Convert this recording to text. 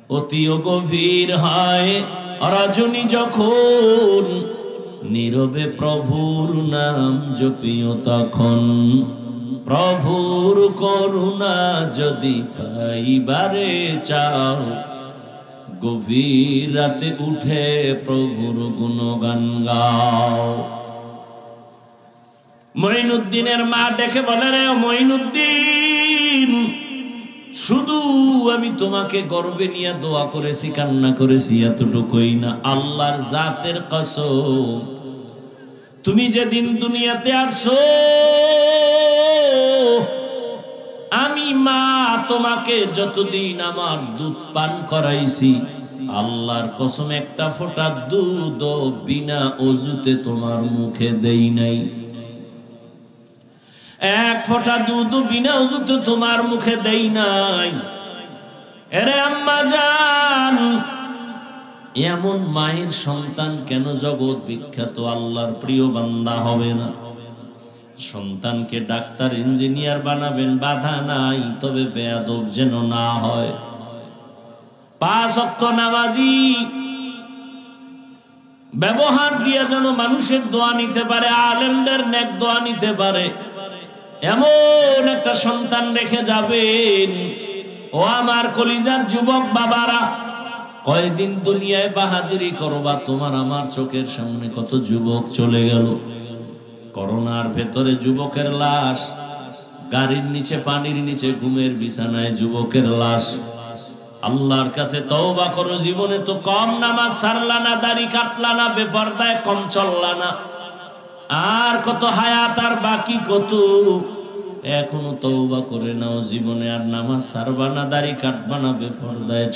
অতিও গভীর হয় রজনী যখন, নীরবে প্রভুর নাম জপিও তখন। প্রভুর করুণা যদি পাইবারে চাও, গভীর রাতে উঠে প্রভুর গুণগান গাও। মঈনুদ্দিনের মা ডেকে বলে, রে মঈনুদ্দিন, শুধু আমি তোমাকে গর্বে নিয়ে দোয়া করেছি, কান্না করেছি, এতটুকুই না, আল্লাহর জাতের কসম, তুমি যেদিন দুনিয়াতে আসছো আমি মা তোমাকে যতদিন আমার দুধ পান করাইছি, আল্লাহর কসম একটা ফোঁটা দুধ বিনা ওযুতে তোমার মুখে দেই নাই। এক ফোঁটা দুধ বিনা ওযুতে তোমার মুখে দেই নাই। এরে আম্মা জান, এমন মায়ের সন্তান কেন জগৎ বিখ্যাত আল্লাহর প্রিয় বান্দা হবে না? সন্তানকে ডাক্তার ইঞ্জিনিয়ার বানাবেন, বাধা নাই, তবে বেয়াদব যেন না হয়। 5 ওয়াক্ত নামাজি, ব্যবহার দিয়ে যেন মানুষের দোয়া নিতে পারে, আলেমদের নেক দোয়া নিতে পারে, এমন একটা সন্তান রেখে যাবেন। ও আমার কলিজার যুবক বাবারা, কয়দিন দুনিয়ায় বাহাদুরি করবা? তোমার আমার চোখের সামনে কত যুবক চলে গেল। করোনার ভেতরে যুবকের লাশ, গাড়ির নিচে, পানির নিচে, ঘুমের বিছানায় যুবকের লাশ। আল্লাহর কাছে তওবা করো, জীবনে তো কম নামাজ ছাড়লা না, দাড়ি কাটলা না, বেপরদায় কম চললা না, আর কত হায়াত আর বাকি কত, এখনো তওবা করে নাও, জীবনে আর নামাজ ছাড়বা না, দাড়ি কাটবা না, বেপরদায়